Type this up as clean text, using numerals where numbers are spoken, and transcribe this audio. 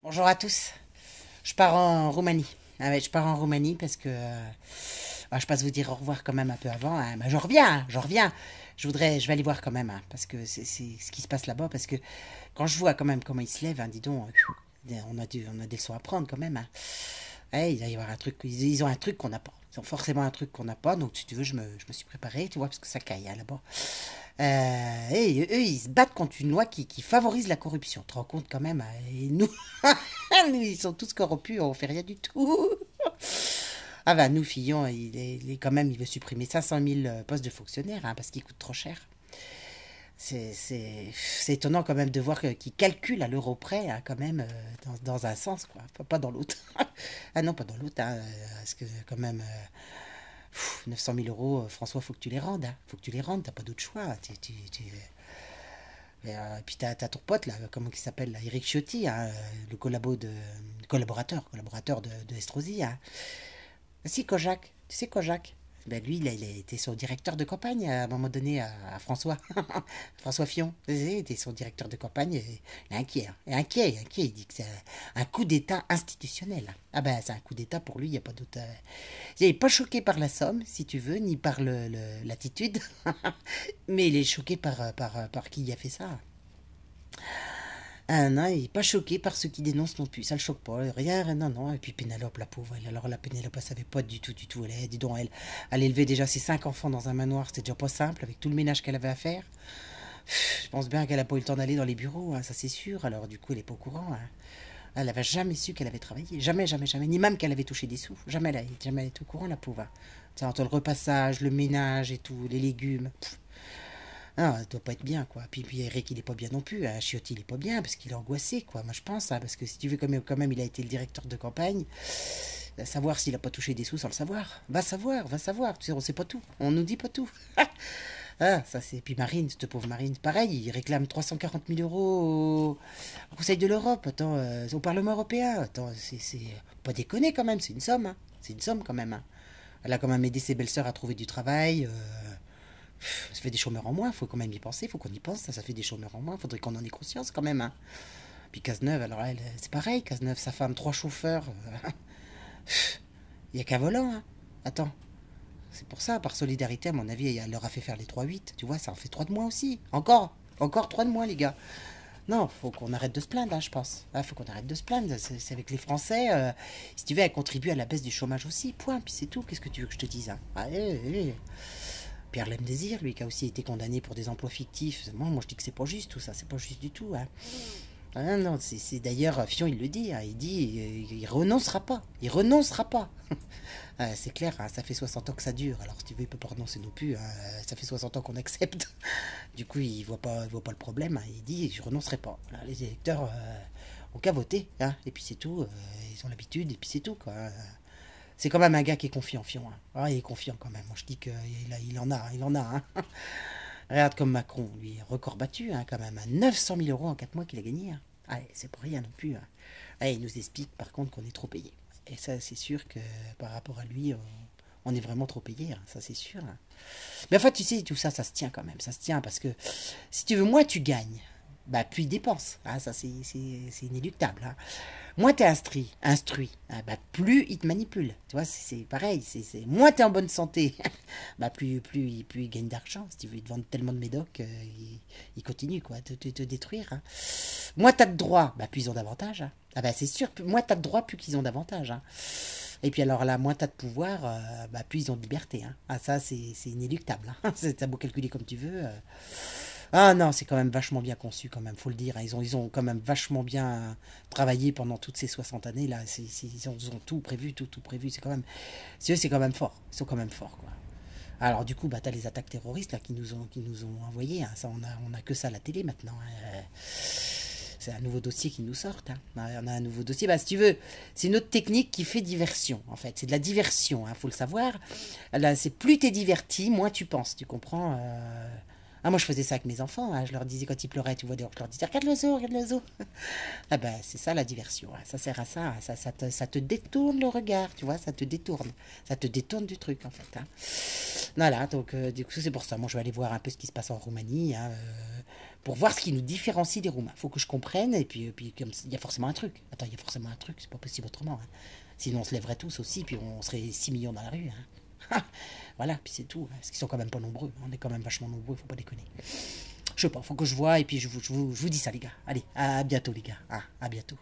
Bonjour à tous. Je pars en Roumanie. Ah ouais, je pars en Roumanie parce que je passe vous dire au revoir quand même un peu avant, hein. Mais je reviens, hein, je reviens. Je vais aller voir quand même, hein, parce que c'est ce qui se passe là-bas. Parce que quand je vois quand même comment ils se lèvent, hein, dis donc, on a des leçons à prendre quand même, hein. Ouais, il va y avoir un truc, ils ont un truc qu'on n'a pas. Ils ont forcément un truc qu'on n'a pas. Donc si tu veux, je me suis préparé, tu vois, parce que ça caille, hein, là-bas. Et eux, ils se battent contre une loi qui favorise la corruption. Tu te rends compte quand même, hein. Et nous, nous, ils sont tous corrompus, on fait rien du tout. Ah bah nous, Fillon, quand même, il veut supprimer 500 000 postes de fonctionnaires, hein, parce qu'ils coûtent trop cher. C'est étonnant quand même de voir qu'ils calculent à l'euro près, hein, quand même, dans un sens, quoi. Pas dans l'autre. Ah non, pas dans l'autre, hein, parce que quand même, 900 000 euros, François, faut que tu les rendes, hein. Faut que tu les rendes, t'as pas d'autre choix. Et puis t'as ton pote, là, comment il s'appelle, là, Eric Ciotti, hein, collaborateur de Estrosi, hein. Ah, si, Kojak, tu sais Kojak? Ben lui, il a été son directeur de campagne à un moment donné à François. François Fillon. Il était son directeur de campagne. Et il est inquiet, hein. Il est inquiet. Il dit que c'est un coup d'État institutionnel. Ah ben, c'est un coup d'État pour lui, il n'y a pas d'autre. Il n'est pas choqué par la somme, si tu veux, ni par l'attitude. Mais il est choqué par qui a fait ça. Ah non, il n'est pas choqué par ceux qui dénoncent non plus, ça le choque pas, rien, non, non. Et puis Pénélope, la pauvre, alors la Pénélope, elle savait pas du tout, dis donc, elle élevait déjà ses 5 enfants dans un manoir, c'était déjà pas simple, avec tout le ménage qu'elle avait à faire. Je pense bien qu'elle a pas eu le temps d'aller dans les bureaux, hein, ça c'est sûr, alors du coup elle est pas au courant, hein. Elle avait jamais su qu'elle avait travaillé, jamais, jamais, jamais, ni même qu'elle avait touché des sous, jamais elle était au courant, la pauvre, hein. Tu sais, entre le repassage, le ménage et tout, les légumes, ah, ça doit pas être bien, quoi. Puis Eric, il est pas bien non plus, hein. Ciotti, il est pas bien, parce qu'il est angoissé, quoi. Moi, je pense, hein, parce que si tu veux, quand même, il a été le directeur de campagne, savoir s'il a pas touché des sous sans le savoir. Va savoir. Tu sais, on sait pas tout. On nous dit pas tout. Ah, ça c'est. Puis Marine, cette pauvre Marine, pareil, il réclame 340 000 euros au Conseil de l'Europe, attends, au Parlement européen. Attends, c'est pas déconner quand même, c'est une somme, hein. C'est une somme quand même, hein. Elle a quand même aidé ses belles-sœurs à trouver du travail. Ça fait des chômeurs en moins, faut quand même y penser, faut qu'on y pense, ça fait des chômeurs en moins, faudrait qu'on en ait conscience quand même, hein. Puis Cazeneuve, alors elle, c'est pareil, Cazeneuve, sa femme, 3 chauffeurs, il y a qu'un volant, hein. Attends, c'est pour ça, par solidarité, à mon avis, elle leur a fait faire les 3-8, tu vois, ça en fait 3 de moins aussi, encore 3 de moins, les gars. Non, faut qu'on arrête de se plaindre, hein, je pense. Ah, faut qu'on arrête de se plaindre, c'est avec les Français, si tu veux, elle contribue à la baisse du chômage aussi, point, puis c'est tout, qu'est-ce que tu veux que je te dise, hein. Allez, allez. Pierre Lemdésir, lui, qui a aussi été condamné pour des emplois fictifs. Moi, je dis que c'est pas juste tout ça, c'est pas juste du tout, hein. Ah non, c'est d'ailleurs, Fion, il le dit, hein, il dit, il renoncera pas, il renoncera pas. Ah, c'est clair, hein, ça fait 60 ans que ça dure, alors si tu veux, il peut pas renoncer non plus, hein, ça fait 60 ans qu'on accepte. Du coup, il voit pas le problème, hein, il dit, je renoncerai pas. Voilà, les électeurs ont qu'à voter, hein, et puis c'est tout, ils ont l'habitude, et puis c'est tout, quoi. C'est quand même un gars qui est confiant, Fion, hein. Ah, il est confiant quand même. Moi, je dis qu'il en a, hein. Regarde comme Macron, lui, record battu, hein, quand même. À 900 000 euros en 4 mois qu'il a gagné, hein. Ah, c'est pas rien non plus, hein. Ah, il nous explique par contre qu'on est trop payé. Et ça, c'est sûr que par rapport à lui, on est vraiment trop payé, hein, ça c'est sûr, hein. Mais enfin, tu sais, tout ça, ça se tient quand même. Ça se tient parce que si tu veux, moins tu gagnes, bah, plus il dépense. Ah, ça, c'est inéluctable, hein. Moins t'es instruit, ah, bah, plus il te manipule. Tu vois, c'est pareil. Moins t'es en bonne santé, bah, plus il gagne d'argent. Si tu veux, il te vend tellement de médocs, il continue, quoi, te détruire, hein. Moins t'as de droits, bah, plus ils ont d'avantages, hein. Ah bah c'est sûr, moins t'as de droits, plus qu'ils ont d'avantages, hein. Et puis alors là, moins t'as de pouvoir, bah, plus ils ont de liberté, hein. Ah ça, c'est inéluctable, hein. T'as beau calculer comme tu veux. Ah non, c'est quand même vachement bien conçu, quand même, faut le dire, hein. Ils ont quand même vachement bien travaillé pendant toutes ces 60 années là. Ils ont tout prévu, tout prévu. C'est quand même fort. Ils sont quand même forts, quoi. Alors du coup, bah t'as les attaques terroristes là qui nous ont envoyés, hein. Ça, on a que ça à la télé maintenant, hein. C'est un nouveau dossier qui nous sort, hein. On a un nouveau dossier. Bah si tu veux, c'est une autre technique qui fait diversion, en fait. C'est de la diversion, hein, faut le savoir. Là, c'est plus t'es diverti, moins tu penses. Tu comprends? Ah, moi, je faisais ça avec mes enfants, hein. Je leur disais quand ils pleuraient, tu vois, dehors, je leur disais regarde le zoo, regarde le zoo. Ah ben, c'est ça la diversion, hein. Ça sert à ça, hein. Ça te détourne le regard, tu vois, ça te détourne. Ça te détourne du truc, en fait, hein. Voilà, donc du coup, c'est pour ça. Moi, je vais aller voir un peu ce qui se passe en Roumanie, hein, pour voir ce qui nous différencie des Roumains. Faut que je comprenne, et puis comme il y a forcément un truc. Attends, il y a forcément un truc, c'est pas possible autrement. Hein. Sinon, on se lèverait tous aussi, puis on serait 6 millions dans la rue. Hein. Voilà, puis c'est tout. Parce qu'ils sont quand même pas nombreux. On est quand même vachement nombreux, faut pas déconner. Je sais pas, faut que je vois, et puis je vous dis ça, les gars. Allez, à bientôt, les gars. Ah, à bientôt.